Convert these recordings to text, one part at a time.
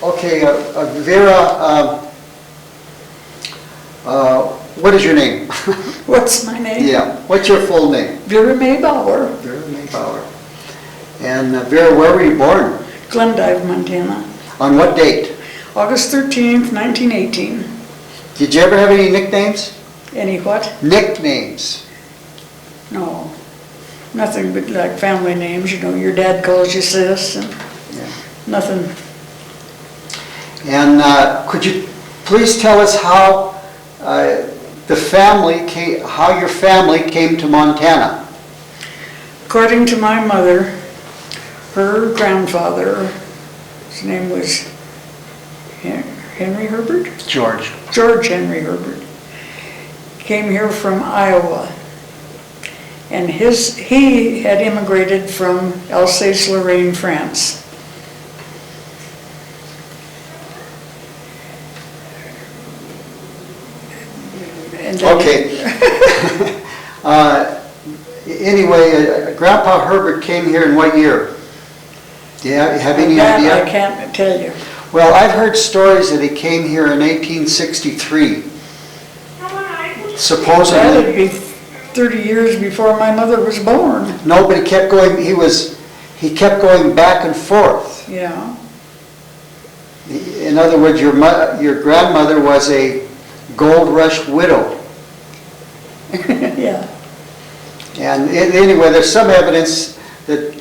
Okay, Vera, what is your name? What's my name? Yeah, what's your full name? Vera Mae Bower. Vera Mae Bower. And Vera, where were you born? Glendale, Montana. On what date? August 13th, 1918. Did you ever have any nicknames? Any what? Nicknames. No. Nothing but like family names, you know, your dad calls you sis and Yeah. nothing. And could you please tell us how how your family came to Montana? According to my mother, her grandfather, his name was Henry Herbert? George. George Henry Herbert, came here from Iowa. And he had immigrated from Alsace-Lorraine, France. And then Okay. Anyway, Grandpa Herbert came here in what year? Do you have any that idea? I can't tell you. Well, I've heard stories that he came here in 1863. That Supposedly. would be 30 years before my mother was born. No, but he kept going. He kept going back and forth. Yeah. In other words, your grandmother was a gold rush widow. Yeah. And anyway, there's some evidence that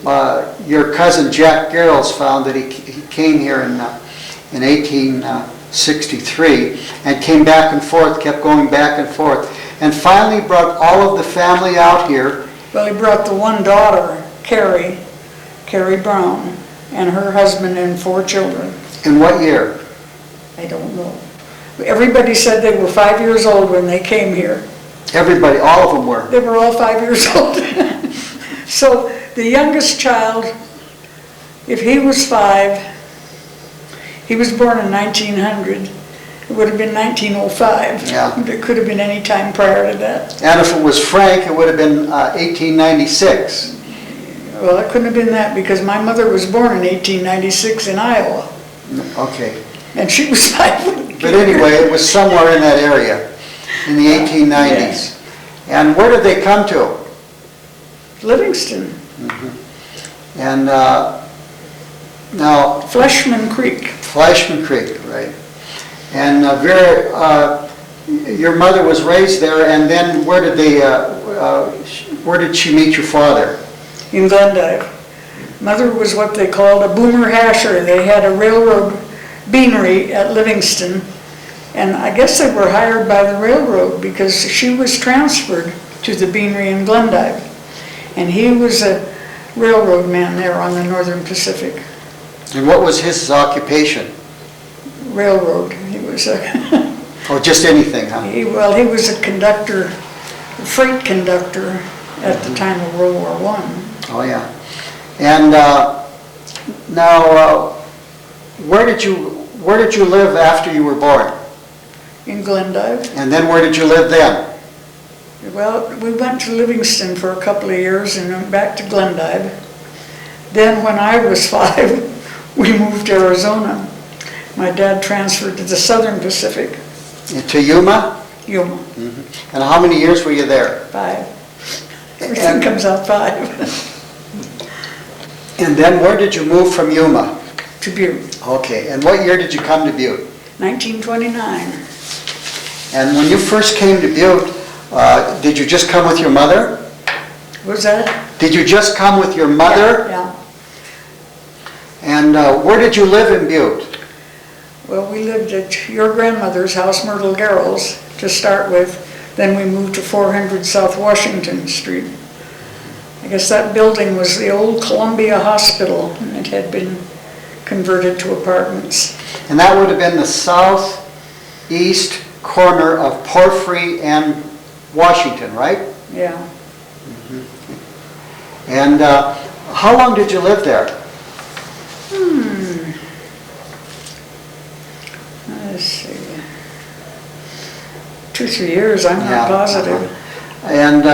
your cousin Jack Garrels found that he came here in 1863 and came back and forth, kept going back and forth, and finally brought all of the family out here. Well, he brought the one daughter, Carrie Brown, and her husband and 4 children. In what year? I don't know. Everybody said they were 5 years old when they came here. Everybody, all of them were. They were all 5 years old. So the youngest child, if he was 5, he was born in 1900. It would have been 1905. Yeah. It could have been any time prior to that. And if it was Frank, it would have been 1896. Well, it couldn't have been that because my mother was born in 1896 in Iowa. Okay. And she was 5. But anyway, it was somewhere in that area, in the 1890s. And where did they come to? Livingston. Mm-hmm. And now... Fleshman Creek. Fleshman Creek, right. And Vera, your mother was raised there, and then where did she meet your father? In Glendale. Mother was what they called a boomer hasher. They had a railroad beanery at Livingston, and I guess they were hired by the railroad because she was transferred to the beanery in Glendale, and he was a railroad man there on the Northern Pacific. And what was his occupation? Railroad. He was a Oh, just anything, huh? he was a conductor, freight conductor at the time of World War I. Oh, yeah. And now, where did you live after you were born? In Glendale. And then where did you live then? Well, we went to Livingston for a couple of years and went back to Glendale. Then when I was 5, we moved to Arizona. My dad transferred to the Southern Pacific. To Yuma? Yuma. Mm-hmm. And how many years were you there? 5. Everything comes out 5. And then where did you move from Yuma? To Butte. Okay, and what year did you come to Butte? 1929. And when you first came to Butte, did you just come with your mother? Was that? Did you just come with your mother? Yeah. And where did you live in Butte? Well, we lived at your grandmother's house, Myrtle Garrels, to start with. Then we moved to 400 South Washington Street. I guess that building was the old Columbia Hospital, and it had been converted to apartments. And that would have been the southeast corner of Porphyry and Washington, right? Yeah. Mm-hmm. And how long did you live there? Let's see. 2-3 years, I'm not positive. Uh-huh. And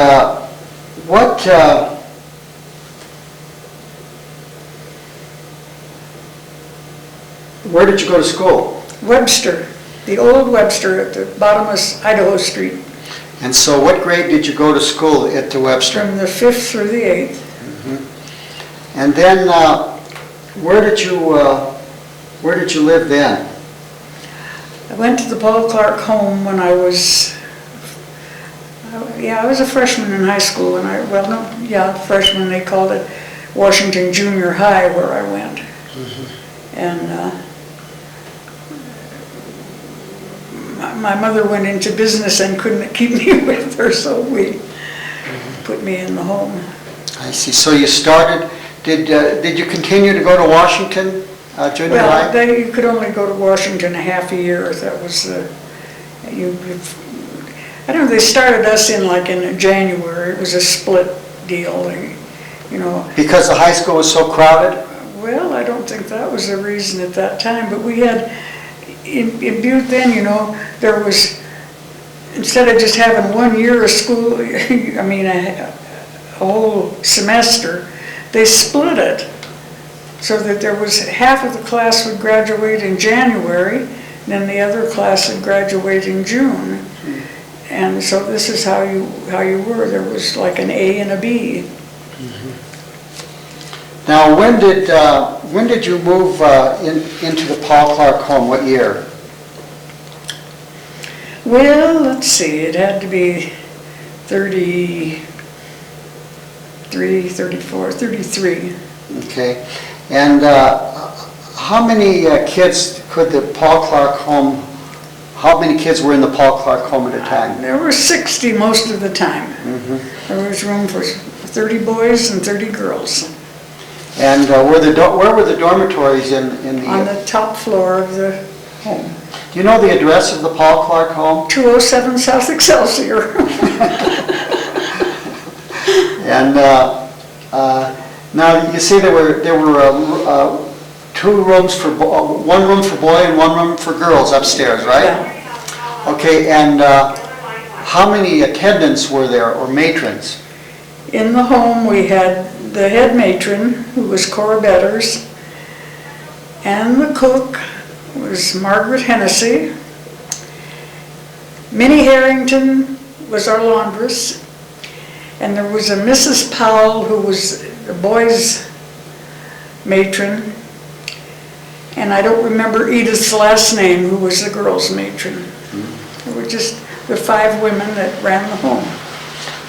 what... Where did you go to school? Webster, the old Webster at the bottom of Idaho Street, And so what grade did you go to school at the Webster? from the 5th through the 8th. And then, where did you live then? I went to the Paul Clark home when I was, I was a freshman in high school, and freshman, they called it Washington Junior High where I went. And my mother went into business and couldn't keep me with her, so we put me in the home. I see. So you started, did you continue to go to Washington Junior High? Well, you could only go to Washington a half a year. That was, I don't know, they started us in January. It was a split deal, you know. Because the high school was so crowded? Well, I don't think that was the reason at that time, but we had, in Butte then, you know, there was, instead of just having 1 year of school, I mean, a whole semester, they split it so that there was half of the class would graduate in January, and then the other class would graduate in June. And so this is how you were. There was like an A and a B. Now, when did you move into the Paul Clark home? What year? Well, let's see, it had to be 33. Okay. And how many kids could the Paul Clark home, how many kids were in the Paul Clark home at a time? There were 60 most of the time. There was room for 30 boys and 30 girls. And where were the dormitories in the... On the top floor of the home. Do you know the address of the Paul Clark home? 207 South Excelsior. And now you see there were two rooms for one room for boy and one room for girls upstairs, right? Yeah. Okay. And how many attendants were there, or matrons? In the home we had the head matron, who was Cora Betters, and the cook was Margaret Hennessy. Minnie Harrington was our laundress, and there was a Mrs. Powell who was the boys' matron, and I don't remember Edith's last name, who was the girls' matron. There were just the 5 women that ran the home.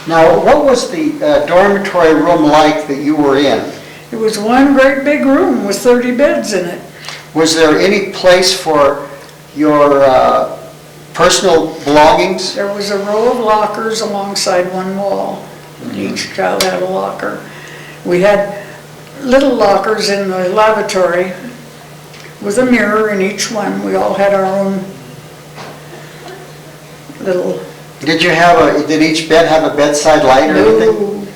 Now, what was the dormitory room like that you were in? It was one great big room with 30 beds in it. Was there any place for your personal belongings? There was a row of lockers alongside one wall. Each child had a locker. We had little lockers in the lavatory with a mirror in each one. We all had our own little... Did each bed have a bedside light or anything?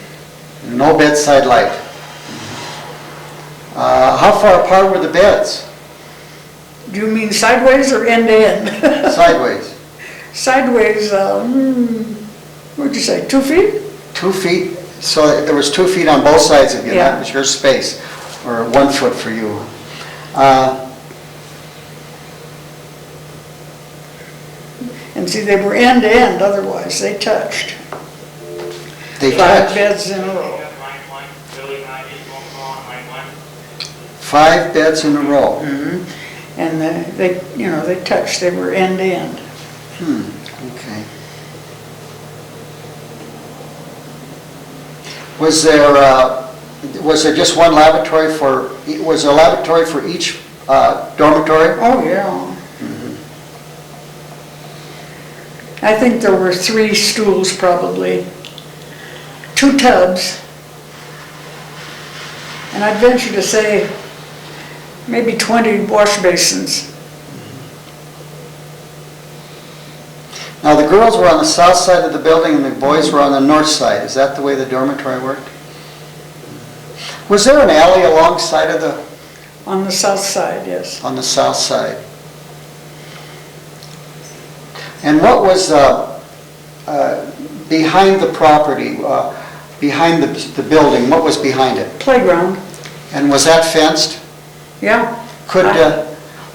No bedside light. How far apart were the beds? Do you mean sideways or end to end? Sideways. Sideways, what'd you say, 2 feet? 2 feet, so there was 2 feet on both sides of you. Yeah. That was your space, or 1 foot for you. And see, they were end to end, otherwise they touched. They 5 touched. beds in a row. 5 beds in a row. And they touched, they were end to end. Okay. Was there just one lavatory was there a lavatory for each dormitory? Oh, yeah. I think there were 3 stools probably, 2 tubs, and I'd venture to say maybe 20 wash basins. Now the girls were on the south side of the building and the boys were on the north side. Is that the way the dormitory worked? Was there an alley alongside of the... On the south side, yes. On the south side. And what was behind the property, behind the building? What was behind it? Playground. And was that fenced? Yeah.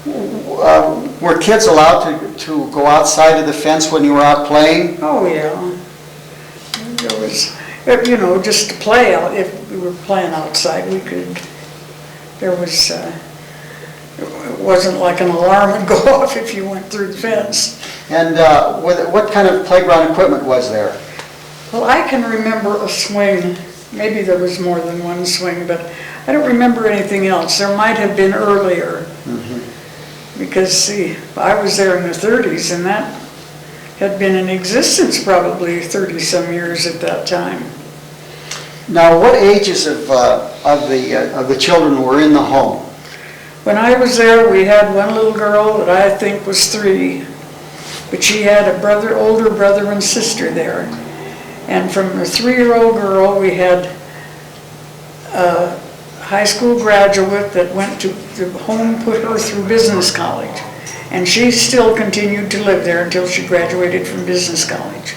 Were kids allowed to go outside of the fence when you were out playing? Oh, yeah. There was, just to play out, if we were playing outside, we could, there was, it wasn't like an alarm would go off if you went through the fence. And what kind of playground equipment was there? Well, I can remember a swing, maybe there was more than one swing, but I don't remember anything else. There might have been earlier. Because, see, I was there in the 30s, and that had been in existence probably 30-some years at that time. Now, what ages of the children were in the home? When I was there, we had one little girl that I think was 3, but she had a older brother and sister there. And from the 3-year-old girl, we had a high school graduate that went to the home, put her through business college. And she still continued to live there until she graduated from business college.